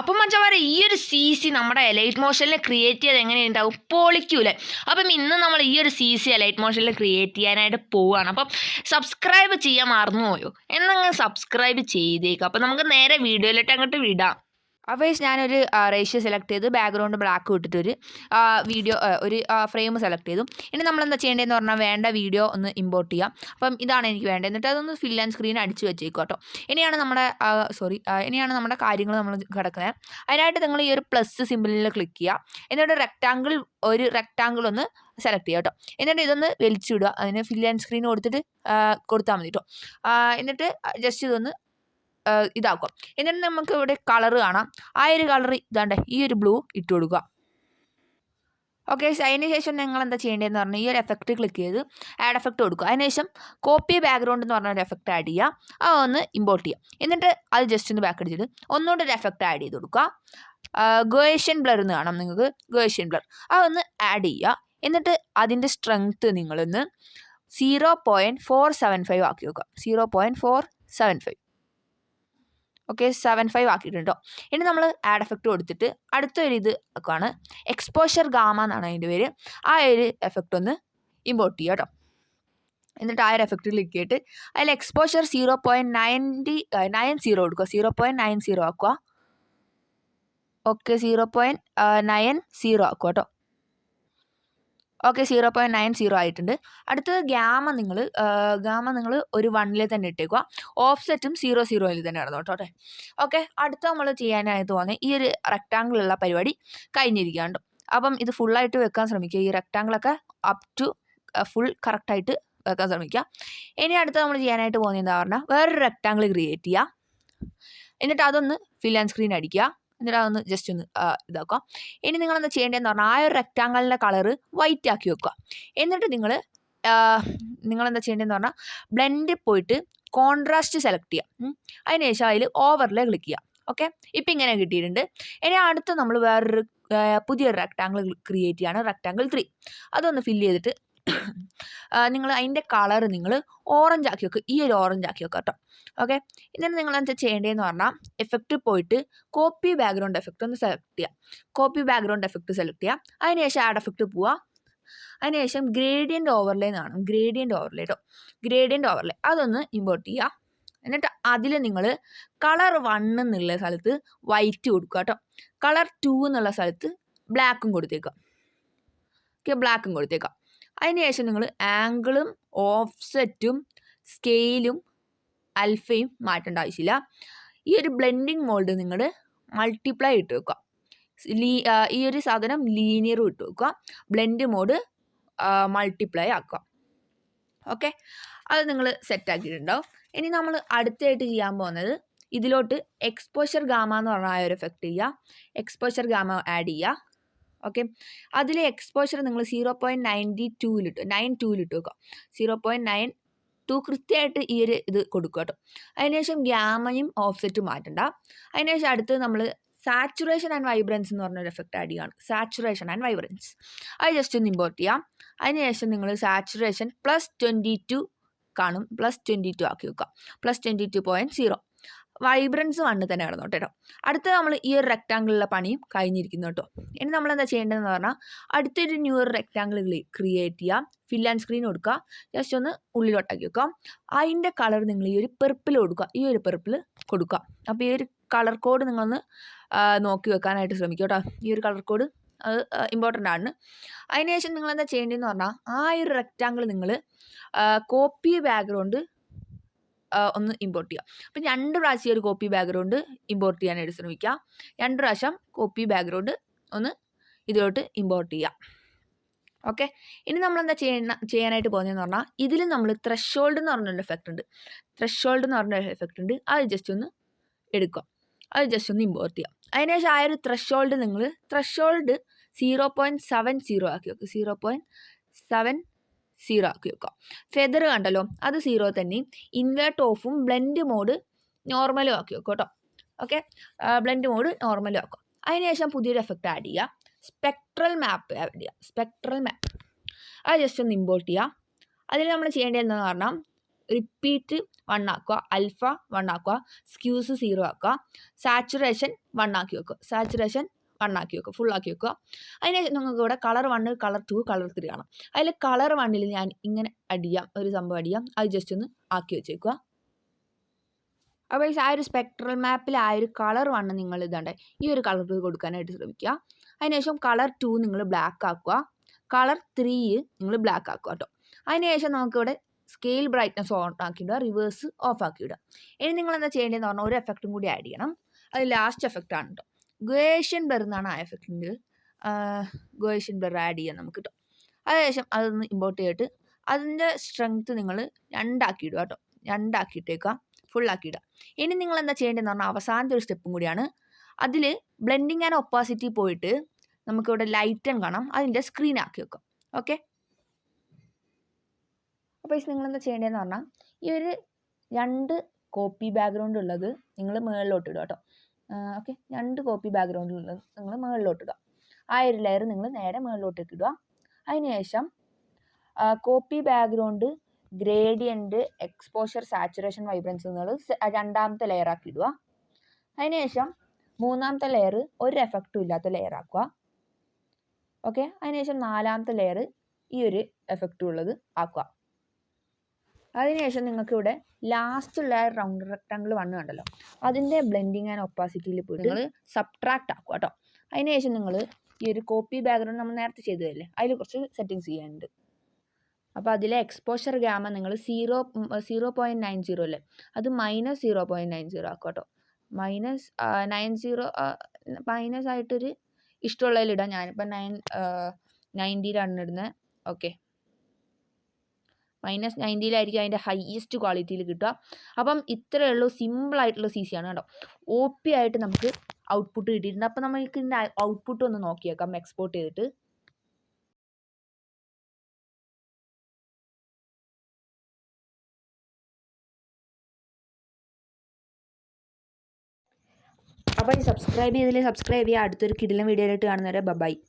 അപ്പം മച്ചന്മാരെ ഈ ഒരു CC നമ്മുടെ എലൈറ്റ് മോഷനിൽ ക്രിയേറ്റ് ചെയ്ത് എങ്ങനെയുണ്ടാവും, പൊളിക്കൂലേ. അപ്പം ഇന്ന് നമ്മൾ ഈ ഒരു CC എലൈറ്റ് മോഷനിൽ ക്രിയേറ്റ് ചെയ്യാനായിട്ട് പോവുകയാണ്. അപ്പം സബ്സ്ക്രൈബ് ചെയ്യാൻ മറന്നുപോയോ എന്നങ്ങ് സബ്സ്ക്രൈബ് ചെയ്തേക്കാം. അപ്പം നമുക്ക് നേരെ വീഡിയോയിലിട്ട് അങ്ങോട്ട് വിടാം. അപ്പോൾ ഞാനൊരു റേഷ്യോ സെലക്ട് ചെയ്ത് ബാക്ക്ഗ്രൗണ്ട് ബ്ലാക്ക് ഇട്ടിട്ടൊരു വീഡിയോ ഒരു ഫ്രെയിം സെലക്ട് ചെയ്തു. ഇനി നമ്മളെന്താ ചെയ്യേണ്ടതെന്ന് പറഞ്ഞാൽ വേണ്ട വീഡിയോ ഒന്ന് ഇമ്പോർട്ട് ചെയ്യാം. അപ്പം ഇതാണ് എനിക്ക് വേണ്ടത്. എന്നിട്ട് അതൊന്ന് ഫിൽ ആൻഡ് സ്ക്രീൻ അടിച്ച് വെച്ചേക്കും കേട്ടോ. ഇനിയാണ് നമ്മുടെ കാര്യങ്ങൾ നമ്മൾ കിടക്കുന്നത്. അതിനായിട്ട് നിങ്ങൾ ഈ ഒരു പ്ലസ് സിമ്പിളിൽ ക്ലിക്ക് ചെയ്യുക. എന്നിട്ട് ഒരു റെക്റ്റാങ്കിൾ ഒന്ന് സെലക്ട് ചെയ്യുക കേട്ടോ. എന്നിട്ട് ഇതൊന്ന് വലിച്ചിടുക. അതിന് ഫിൽ ആൻഡ് സ്ക്രീൻ കൊടുത്താൽ മതി കേട്ടോ. എന്നിട്ട് ജസ്റ്റ് ഇതൊന്ന് ഇതാക്കുക. എന്നിട്ട് നമുക്ക് ഇവിടെ കളർ കാണാം. ആ ഒരു കളർ ഇതാണ്ട് ഈ ഒരു ബ്ലൂ ഇട്ട് കൊടുക്കുക. ഓക്കെ, അതിന് ശേഷം നിങ്ങൾ എന്താ ചെയ്യേണ്ടതെന്ന് പറഞ്ഞാൽ ഈ ഒരു എഫക്റ്റ് ക്ലിക്ക് ചെയ്ത് ആഡ് എഫക്റ്റ് കൊടുക്കുക. അതിനുശേഷം കോപ്പി ബാക്ക്ഗ്രൗണ്ട് എന്ന് പറഞ്ഞൊരു എഫക്റ്റ് ആഡ് ചെയ്യുക. അതൊന്ന് ഇമ്പോർട്ട് ചെയ്യുക. എന്നിട്ട് അത് ജസ്റ്റ് ഒന്ന് ബാക്ക് അടിച്ചിട്ട് ഒന്നുകൂടെ ഒരു എഫക്റ്റ് ആഡ് ചെയ്ത് കൊടുക്കുക. ഗോയേഷ്യൻ ബ്ലർ എന്ന് കാണാം നിങ്ങൾക്ക്, ഗോയേഷ്യൻ ബ്ലർ അതൊന്ന് ആഡ് ചെയ്യുക. എന്നിട്ട് അതിൻ്റെ സ്ട്രെങ്ത്ത് നിങ്ങളൊന്ന് 0.475 ആക്കി വെക്കുക. 0.475. ഓക്കെ, 75 ആക്കിയിട്ടുണ്ടോ. ഇനി നമ്മൾ ആഡ് എഫക്റ്റ് കൊടുത്തിട്ട് അടുത്തൊരു ഇത് ആണ് എക്സ്പോഷർ ഗാമ എന്നാണ് അതിൻ്റെ പേര്. ആ ഒരു എഫക്റ്റ് ഒന്ന് ഇമ്പോർട്ട് ചെയ്യുക കേട്ടോ. എന്നിട്ട് ആ ഒരു എഫക്റ്റ് ക്ലിക്ക് ചെയ്തിട്ട് അതിൽ എക്സ്പോഷർ 0.90 കൊടുക്കുക. 0.90 ആക്കുക. ഓക്കെ, 0.90 ആക്കുക കേട്ടോ. ഓക്കെ, 0.90 ആയിട്ടുണ്ട്. അടുത്തത് ഗാമ നിങ്ങൾ ഒരു 1 തന്നെ ഇട്ടേക്കുക. ഓഫ്സെറ്റും 0 തന്നെ നടന്നു കേട്ടോ. ഓക്കെ, അടുത്ത നമ്മൾ ചെയ്യാനായിട്ട് പോകുന്നത് ഈ ഒരു റെക്റ്റാങ്കിളുള്ള പരിപാടി കഴിഞ്ഞിരിക്കുകയാണ്. അപ്പം ഇത് ഫുള്ളായിട്ട് വെക്കാൻ ശ്രമിക്കുക. ഈ റെക്റ്റാങ്കിളൊക്കെ അപ് ടു ഫുൾ കറക്റ്റായിട്ട് വെക്കാൻ ശ്രമിക്കുക. ഇനി അടുത്ത നമ്മൾ ചെയ്യാനായിട്ട് പോകുന്നത് എന്താ പറഞ്ഞാൽ വേറൊരു റെക്റ്റാങ്കിൾ ക്രിയേറ്റ് ചെയ്യുക. എന്നിട്ട് അതൊന്ന് ഫിൽ ആൻഡ് സ്ക്രീൻ അടിക്കുക. എന്നിട്ട് അതൊന്ന് ജസ്റ്റ് ഒന്ന് ഇതാക്കുക. ഇനി നിങ്ങളെന്താ ചെയ്യേണ്ടതെന്ന് പറഞ്ഞാൽ ആ ഒരു റെക്റ്റാങ്കിളിൻ്റെ കളറ് വൈറ്റ് ആക്കി വെക്കുക. എന്നിട്ട് നിങ്ങളെന്താ ചെയ്യേണ്ടതെന്ന് പറഞ്ഞാൽ ബ്ലെൻഡിൽ പോയിട്ട് കോൺട്രാസ്റ്റ് സെലക്ട് ചെയ്യുക. അതിന് ശേഷം അതിൽ ഓവർലേ ക്ലിക്ക് ചെയ്യുക. ഓക്കെ, ഇപ്പം ഇങ്ങനെ കിട്ടിയിട്ടുണ്ട്. ഇനി അടുത്ത് നമ്മൾ വേറൊരു പുതിയൊരു റെക്റ്റാങ്കിൾ ക്രിയേറ്റ് ചെയ്യുകയാണ്, റെക്റ്റാങ്കിൾ 3. അതൊന്ന് ഫില്ല് ചെയ്തിട്ട് നിങ്ങൾ അതിൻ്റെ കളർ നിങ്ങൾ ഓറഞ്ച് ആക്കി വെക്കുക. ഈ ഒരു ഓറഞ്ച് ആക്കി വെക്കുക കേട്ടോ. ഓക്കെ, എന്നിട്ട് നിങ്ങൾ എന്താ ചെയ്യേണ്ടതെന്ന് പറഞ്ഞാൽ എഫക്റ്റ് പോയിട്ട് കോപ്പി ബാക്ക്ഗ്രൗണ്ട് എഫക്റ്റ് ഒന്ന് സെലക്ട് ചെയ്യുക. കോപ്പി ബാക്ക്ഗ്രൗണ്ട് എഫക്റ്റ് സെലക്ട് ചെയ്യുക. അതിനുശേഷം ആഡ് എഫക്റ്റ് പോവുക. അതിനുശേഷം ഗ്രേഡിയൻ്റ് ഓവർലേ എന്നാണ്, ഗ്രേഡിയൻ്റ് ഓവർലേ കേട്ടോ. ഗ്രേഡിയൻ്റ് ഓവർലേ അതൊന്ന് ഇമ്പോർട്ട് ചെയ്യുക. എന്നിട്ട് അതിൽ നിങ്ങൾ കളർ 1 എന്നുള്ള സ്ഥലത്ത് വൈറ്റ് കൊടുക്കുക കേട്ടോ. കളർ 2 എന്നുള്ള സ്ഥലത്ത് ബ്ലാക്കും കൊടുത്തേക്കുക. ഓക്കെ, ബ്ലാക്കും കൊടുത്തേക്കാം. അതിനുശേഷം നിങ്ങൾ ആംഗിളും ഓഫ്സെറ്റും സ്കെയിലും അൽഫയും മാറ്റേണ്ട ആവശ്യമില്ല. ഈ ഒരു ബ്ലെൻഡിങ് മോഡ് നിങ്ങൾ മൾട്ടിപ്ലൈ ഇട്ട് വെക്കുക. ഈ ഒരു സാധനം ലീനിയറും ഇട്ട് വെക്കുക. ബ്ലെൻഡ് മോഡ് മൾട്ടിപ്ലൈ ആക്കുക. ഓക്കെ, അത് നിങ്ങൾ സെറ്റാക്കിയിട്ടുണ്ടാവും. ഇനി നമ്മൾ അടുത്തായിട്ട് ചെയ്യാൻ പോകുന്നത് ഇതിലോട്ട് എക്സ്പോഷർ ഗാമ എന്ന് പറഞ്ഞാൽ ആ ഒരു എഫക്റ്റ് ചെയ്യുക. എക്സ്പോഷർ ഗാമ ആഡ് ചെയ്യുക. ഓക്കെ, അതിൽ എക്സ്പോഷർ നിങ്ങൾ 0.92 വെക്കുക. 0.92 കൃത്യമായിട്ട് ഈ ഒരു ഇത് കൊടുക്കുക കേട്ടോ. അതിനുശേഷം ഗ്യാമയും ഓഫ്സെറ്റും മാറ്റണ്ട. അതിനുശേഷം അടുത്ത് നമ്മൾ സാച്ചുറേഷൻ ആൻഡ് വൈബ്രൻസ് എന്ന് പറഞ്ഞൊരു എഫക്റ്റ് ആഡ് ചെയ്യുകയാണ്. സാച്ചുറേഷൻ ആൻഡ് വൈബ്രൻസ് അത് ജസ്റ്റ് ഒന്ന് ഇമ്പോർട്ട് ചെയ്യാം. അതിനുശേഷം നിങ്ങൾ സാച്ചുറേഷൻ +22 കാണും, +22 ആക്കി വെക്കുക. +22.0. വൈബ്രൻസ് 1 തന്നെ കിടന്നോട്ടെ കേട്ടോ. അടുത്ത നമ്മൾ ഈ ഒരു റെക്റ്റാങ്കിളിലെ പണിയും കഴിഞ്ഞിരിക്കുന്നു കേട്ടോ. ഇനി നമ്മളെന്താ ചെയ്യേണ്ടതെന്ന് പറഞ്ഞാൽ അടുത്തൊരു ന്യൂ റെക്റ്റാങ്കിൾ ക്രിയേറ്റ് ചെയ്യുക. ഫിൽ ആൻഡ് സ്ക്രീൻ കൊടുക്കുക. ജസ്റ്റ് ഒന്ന് ഉള്ളിലോട്ടാക്കി വെക്കുക. അതിൻ്റെ കളർ നിങ്ങൾ ഈ ഒരു പെർപ്പിൾ കൊടുക്കുക. ഈ ഒരു പെർപ്പിൾ കൊടുക്കുക. അപ്പോൾ ഈ ഒരു കളർ കോഡ് നിങ്ങളൊന്ന് നോക്കി വെക്കാനായിട്ട് ശ്രമിക്കുക കേട്ടോ. ഈ ഒരു കളർ കോഡ് അത് ഇമ്പോർട്ടൻ്റ് ആണ്. അതിനുശേഷം നിങ്ങളെന്താ ചെയ്യേണ്ടതെന്ന് പറഞ്ഞാൽ ആ ഒരു റെക്റ്റാങ്കിൾ നിങ്ങൾ കോപ്പി ബാക്ക്ഗ്രൗണ്ട് ഒന്ന് ഇമ്പോർട്ട് ചെയ്യുക. അപ്പം 2 പ്രാവശ്യം ഒരു കോപ്പി ബാക്ക്ഗ്രൗണ്ട് ഇമ്പോർട്ട് ചെയ്യാനായിട്ട് ശ്രമിക്കുക. 2 പ്രാവശ്യം കോപ്പി ബാക്ക്ഗ്രൗണ്ട് ഒന്ന് ഇതിലോട്ട് ഇമ്പോർട്ട് ചെയ്യുക. ഓക്കെ, ഇനി നമ്മളെന്താ ചെയ്യാനായിട്ട് പോകുന്നതെന്ന് പറഞ്ഞാൽ ഇതിൽ നമ്മൾ ത്രെഷോൾഡ് എന്ന് പറഞ്ഞൊരു എഫക്റ്റ് ഉണ്ട്. ത്രെഷോൾഡ് എന്ന് പറഞ്ഞൊരു എഫക്റ്റ് ഉണ്ട്. അത് ജസ്റ്റ് ഒന്ന് എടുക്കുക. അത് ജസ്റ്റ് ഒന്ന് ഇമ്പോർട്ട് ചെയ്യുക. അതിനുശേഷം ആ ഒരു ത്രെഷോൾഡ് 0.70 ആക്കി വെക്കുക. 0.70 ആക്കി വെക്കുക. ഫെദർ കണ്ടല്ലോ, അത് 0 തന്നെ. ഇൻവേർട്ട് ഓഫും ബ്ലെൻഡ് മോഡ് നോർമലും ആക്കി വെക്കുക കേട്ടോ. ഓക്കെ, ബ്ലെൻഡ് മോഡ് നോർമലും ആക്കുക. അതിനുശേഷം പുതിയൊരു എഫക്റ്റ് ആഡ് ചെയ്യുക. സ്പെക്ട്രൽ മാപ്പ് ആഡ് ചെയ്യുക. സ്പെക്ട്രൽ മാപ്പ് അത് ജസ്റ്റ് ഒന്ന് ഇമ്പോർട്ട് ചെയ്യുക. അതിൽ നമ്മൾ ചെയ്യേണ്ടത് എന്താണെന്ന് പറഞ്ഞാൽ റിപ്പീറ്റ് 1 ആക്കുക, ആൽഫ 1 ആക്കുക, സ്ക്യൂസ് 0 ആക്കുക, സാച്ചുറേഷൻ 1 ആക്കി വെക്കുക, സാച്ചുറേഷൻ 1 ആക്കി വെക്കുക, ഫുൾ ആക്കി വെക്കുക. അതിനുശേഷം നിങ്ങൾക്ക് ഇവിടെ കളർ 1, കളർ 2, കളർ 3 കാണാം. അതിൽ കളർ 1 ഞാൻ ഇങ്ങനെ ഒരു സംഭവം അടിയാം, അത് ജസ്റ്റ് ഒന്ന് ആക്കി വെച്ചേക്കുക. അപ്പോൾ ആ ഒരു സ്പെക്ട്രൽ മാപ്പിൽ ആ ഒരു കളർ 1 നിങ്ങൾ ഇതാണ്ട് ഈ ഒരു കളർ കൊടുക്കാനായിട്ട് ശ്രമിക്കുക. അതിനുശേഷം കളർ 2 നിങ്ങൾ ബ്ലാക്ക് ആക്കുക, കളർ 3 നിങ്ങൾ ബ്ലാക്ക് ആക്കുക കേട്ടോ. അതിനുശേഷം നമുക്കിവിടെ സ്കെയിൽ ബ്രൈറ്റ്നസ് ഓൺ ആക്കിയിടുക, റിവേഴ്സ് ഓഫ് ആക്കിയിടുക. ഇനി നിങ്ങൾ എന്താ ചെയ്യേണ്ടതെന്ന് പറഞ്ഞാൽ ഒരു എഫക്റ്റും കൂടി ആഡ് ചെയ്യണം. അത് ലാസ്റ്റ് എഫക്റ്റ് ആണ് കേട്ടോ. ഗ്വേഷ്യൻ ബ്ലർ എന്നാണ് ആ എഫക്റ്റിൻ്റെ. ഗ്വേഷ്യൻ ബ്ലർ ആഡ് ചെയ്യാം നമുക്ക് കേട്ടോ. അതിനുശേഷം അതൊന്ന് ഇമ്പോർട്ട് ചെയ്തിട്ട് അതിൻ്റെ സ്ട്രെങ്ത്ത് നിങ്ങൾ 2 ആക്കിയിടുക കേട്ടോ. 2 ആക്കിയിട്ടേക്കുക, ഫുൾ ആക്കിയിടുക. ഇനി നിങ്ങൾ എന്താ ചെയ്യേണ്ടതെന്ന് പറഞ്ഞാൽ അവസാനത്തെ ഒരു സ്റ്റെപ്പും കൂടിയാണ്. അതിൽ ബ്ലെൻഡിങ് ആൻഡ് ഒപ്പാസിറ്റി പോയിട്ട് നമുക്കിവിടെ ലൈറ്റൻ കാണാം, അതിൻ്റെ സ്ക്രീൻ ആക്കി വെക്കാം. ഓക്കെ, അപ്പോൾ നിങ്ങൾ എന്താ ചെയ്യേണ്ടതെന്ന് പറഞ്ഞാൽ ഈ ഒരു 2 കോപ്പി ബാക്ക്ഗ്രൗണ്ട് ഉള്ളത് നിങ്ങൾ മുകളിലോട്ട് ഇടുക കേട്ടോ. ഓക്കെ, 2 കോപ്പി ബാക്ക്ഗ്രൗണ്ട് ഉള്ളത് നിങ്ങൾ മുകളിലോട്ട് ഇടുക. ആ ഒരു ലെയർ നിങ്ങൾ നേരെ മുകളിലോട്ടേക്ക് ഇടുക. അതിനുശേഷം copy background, gradient, exposure, saturation, vibrance നിങ്ങൾ 2ാമത്തെ ലെയർ ആക്കി ഇടുക. അതിനുശേഷം 3ാമത്തെ ലെയർ ഒരു എഫക്റ്റും ഇല്ലാത്ത ലെയർ ആക്കുക. ഓക്കെ, അതിനുശേഷം 4ാമത്തെ ലെയർ ഈ ഒരു എഫക്റ്റും ഉള്ളത് ആക്കുക. അതിനുശേഷം നിങ്ങൾക്ക് ഇവിടെ ലാസ്റ്റുള്ള റൗണ്ട് റെക്ടാങ്കിൾ 1 കണ്ടല്ലോ, അതിൻ്റെ ബ്ലെൻഡിങ് ആൻഡ് ഒപ്പാസിറ്റിയിൽ പോയിട്ട് നിങ്ങൾ സബ്ട്രാക്ട് ആക്കുക കേട്ടോ. അതിനുശേഷം നിങ്ങൾ ഈ ഒരു കോപ്പി ബാക്ക്ഗ്രൗണ്ട് നമ്മൾ നേരത്തെ ചെയ്തതല്ലേ, അതിൽ കുറച്ച് സെറ്റിങ്സ് ചെയ്യാനുണ്ട്. അപ്പോൾ അതിലെ എക്സ്പോഷർ ഗാമ നിങ്ങൾ 0.90 അല്ലേ, അത് -0.90 ആക്കുക കേട്ടോ. -90 മൈനസ് ആയിട്ടൊരു ഇഷ്ടമുള്ളതിലിടാം. ഞാനിപ്പോൾ 90യിലാണ് ഇടുന്നത്. ഓക്കെ, -90യിലായിരിക്കും അതിൻ്റെ ഹൈയസ്റ്റ് ക്വാളിറ്റിയിൽ കിട്ടുക. അപ്പം ഇത്രയേ ഉള്ളൂ, സിമ്പിളായിട്ടുള്ള CC ആണ് കേട്ടോ. OP ആയിട്ട് നമുക്ക് ഔട്ട്പുട്ട് കിട്ടിയിട്ടുണ്ട്. അപ്പോൾ നമുക്ക് ഇതിൻ്റെ ഔട്ട്പുട്ട് ഒന്ന് നോക്കിയേക്കാം എക്സ്പോർട്ട് ചെയ്തിട്ട്. അപ്പോൾ ഈ സബ്സ്ക്രൈബ് ചെയ്തില്ലെങ്കിൽ സബ്സ്ക്രൈബ് ചെയ്യുക. അടുത്തൊരു കിടിലൻ വീഡിയോയിലായിട്ട് കാണുന്നവരെ ബൈ.